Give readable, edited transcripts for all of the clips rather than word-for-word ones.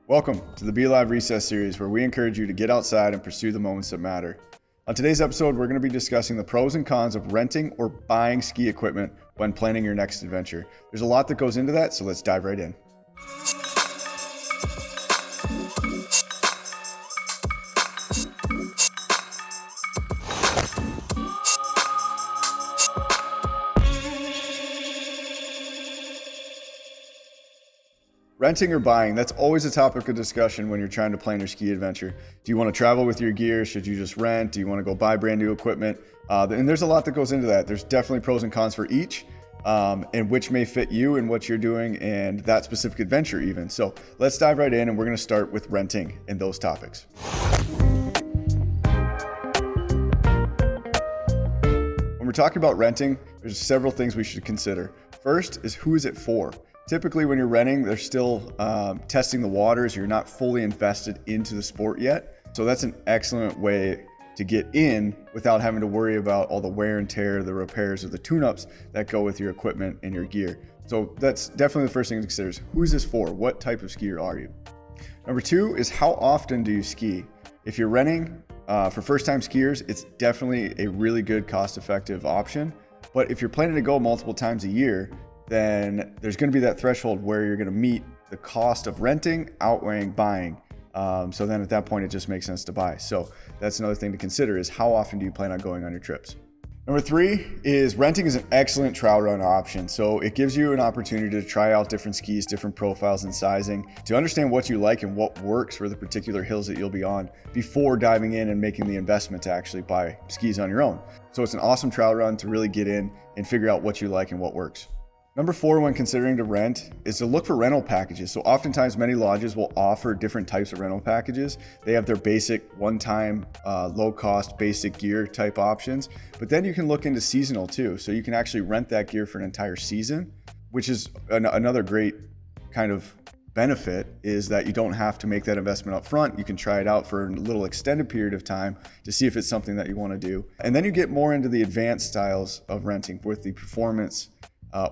Welcome to the BeAlive Recess series, where we encourage you to get outside and pursue the moments that matter. On today's episode, we're going to be discussing the pros and cons of renting or buying ski equipment when planning your next adventure. There's a lot that goes into that, so let's dive right in. Renting or buying, that's always a topic of discussion when you're trying to plan your ski adventure. Do you want to travel with your gear? Should you just rent? Do you want to go buy brand new equipment? And there's a lot that goes into that. There's definitely pros and cons for each, and which may fit you and what you're doing and that specific adventure even. So let's dive right in, and we're going to start with renting and those topics. When we're talking about renting, there's several things we should consider. First is, who is it for? Typically, when you're renting, they're still testing the waters. You're not fully invested into the sport yet. So that's an excellent way to get in without having to worry about all the wear and tear, the repairs, or the tune-ups that go with your equipment and your gear. So that's definitely the first thing to consider is, who is this for? What type of skier are you? Number two is, how often do you ski? If you're renting for first-time skiers, it's definitely a really good cost-effective option. But if you're planning to go multiple times a year, then there's going to be that threshold where you're going to meet the cost of renting outweighing buying. So then at that point, it just makes sense to buy. So that's another thing to consider is, how often do you plan on going on your trips? Number three is, renting is an excellent trail run option. So it gives you an opportunity to try out different skis, different profiles and sizing, to understand what you like and what works for the particular hills that you'll be on before diving in and making the investment to actually buy skis on your own. So it's an awesome trail run to really get in and figure out what you like and what works. Number four, when considering to rent, is to look for rental packages. So oftentimes many lodges will offer different types of rental packages. They have their basic one-time, low-cost basic gear type options, but then you can look into seasonal too. So you can actually rent that gear for an entire season, which is another great kind of benefit, is that you don't have to make that investment up front. You can try it out for a little extended period of time to see if it's something that you want to do. And then you get more into the advanced styles of renting with the performance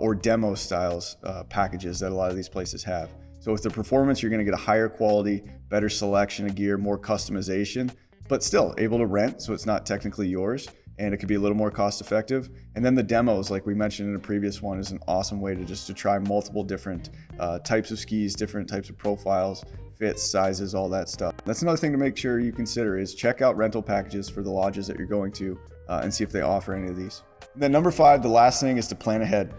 or demo styles packages that a lot of these places have. So with the performance, you're going to get a higher quality, better selection of gear, more customization, but still able to rent, so it's not technically yours, and it could be a little more cost effective. And then the demos, like we mentioned in a previous one, is an awesome way to try multiple different types of skis, different types of profiles, fits, sizes, all that stuff. That's another thing to make sure you consider, is check out rental packages for the lodges that you're going to and see if they offer any of these. And then number five, the last thing, is to plan ahead.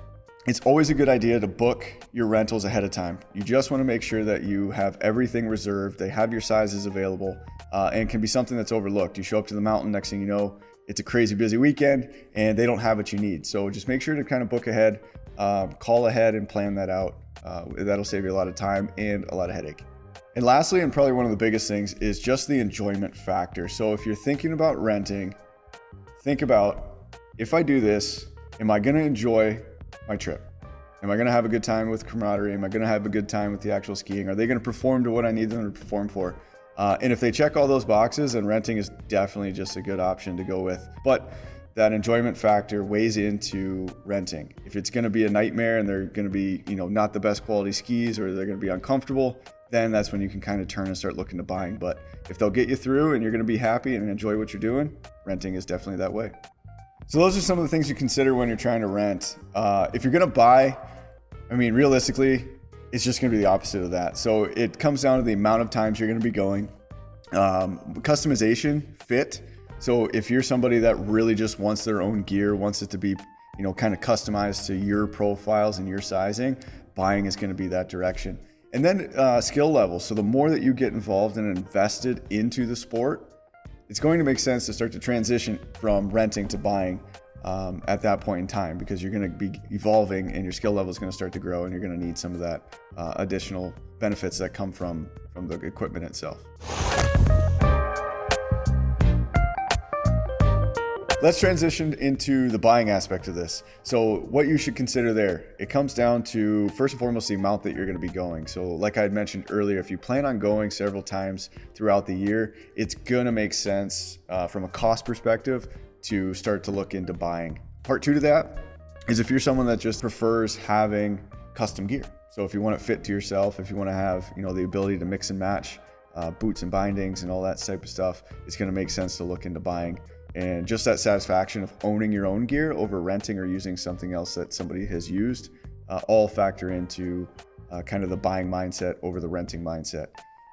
It's always a good idea to book your rentals ahead of time. You just want to make sure that you have everything reserved, they have your sizes available, and can be something that's overlooked. You show up to the mountain, next thing you know, it's a crazy busy weekend and they don't have what you need. So just make sure to kind of book ahead, call ahead and plan that out. That'll save you a lot of time and a lot of headache. And lastly, and probably one of the biggest things, is just the enjoyment factor. So if you're thinking about renting, think about, if I do this, am I going to enjoy my trip? Am I going to have a good time with camaraderie? Am I going to have a good time with the actual skiing? Are they going to perform to what I need them to perform for? And if they check all those boxes, then renting is definitely just a good option to go with. But that enjoyment factor weighs into renting. If it's going to be a nightmare and they're going to be, not the best quality skis, or they're going to be uncomfortable, then that's when you can kind of turn and start looking to buying. But if they'll get you through and you're going to be happy and enjoy what you're doing, renting is definitely that way. So those are some of the things you consider when you're trying to rent. If you're going to buy, realistically, it's just going to be the opposite of that. So it comes down to the amount of times you're going to be going. Customization, fit. So if you're somebody that really just wants their own gear, wants it to be, kind of customized to your profiles and your sizing, buying is going to be that direction. And then skill level. So the more that you get involved and invested into the sport, it's going to make sense to start to transition from renting to buying at that point in time, because you're going to be evolving and your skill level is going to start to grow, and you're going to need some of that additional benefits that come from the equipment itself. Let's transition into the buying aspect of this. So what you should consider there, it comes down to, first and foremost, the amount that you're going to be going. So like I had mentioned earlier, if you plan on going several times throughout the year, it's going to make sense from a cost perspective to start to look into buying. Part two to that is, if you're someone that just prefers having custom gear. So if you want it fit to yourself, if you want to have, the ability to mix and match boots and bindings and all that type of stuff, it's going to make sense to look into buying. And just that satisfaction of owning your own gear over renting or using something else that somebody has used, all factor into kind of the buying mindset over the renting mindset.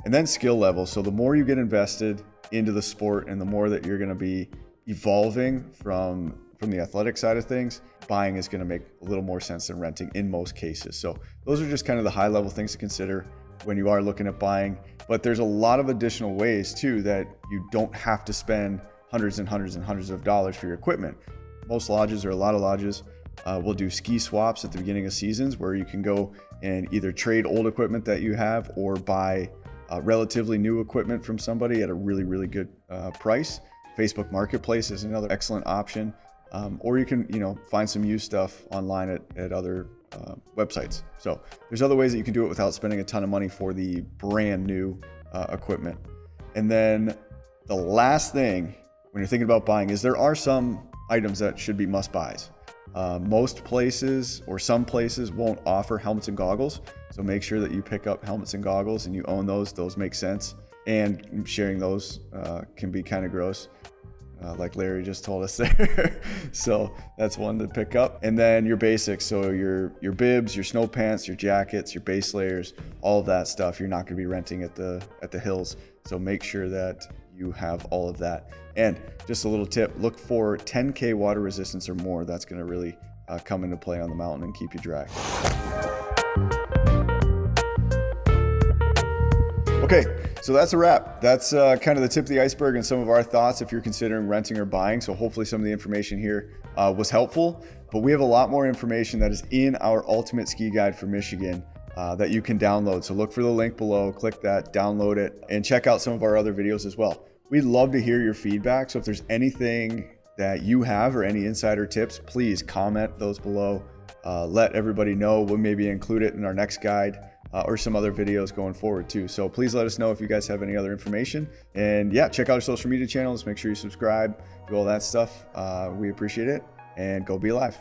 And then skill level. So the more you get invested into the sport and the more that you're going to be evolving from the athletic side of things, buying is going to make a little more sense than renting in most cases. So those are just kind of the high level things to consider when you are looking at buying. But there's a lot of additional ways too that you don't have to spend hundreds and hundreds and hundreds of dollars for your equipment. Most lodges, or a lot of lodges, will do ski swaps at the beginning of seasons where you can go and either trade old equipment that you have or buy relatively new equipment from somebody at a really, really good price. Facebook Marketplace is another excellent option. Or you can, find some used stuff online at other websites. So there's other ways that you can do it without spending a ton of money for the brand new equipment. And then the last thing when you're thinking about buying is there are some items that should be must buys. Most places or some places won't offer helmets and goggles. So make sure that you pick up helmets and goggles and you own those. Those make sense. And sharing those can be kind of gross. Like Larry just told us there. So that's one to pick up. And then your basics. So your bibs, your snow pants, your jackets, your base layers, all of that stuff. You're not going to be renting at the hills. So make sure that you have all of that. And just a little tip, look for 10K water resistance or more. That's going to really come into play on the mountain and keep you dry. Okay, so that's a wrap. That's kind of the tip of the iceberg and some of our thoughts if you're considering renting or buying. So hopefully some of the information here was helpful, but we have a lot more information that is in our Ultimate Ski Guide for Michigan that you can download. So look for the link below, click that, download it, and check out some of our other videos as well. We'd love to hear your feedback. So if there's anything that you have or any insider tips, please comment those below. Let everybody know. We'll maybe include it in our next guide. Or some other videos going forward too. So please let us know if you guys have any other information. And yeah, check out our social media channels. Make sure you subscribe, do all that stuff. We appreciate it. And go BeAlive.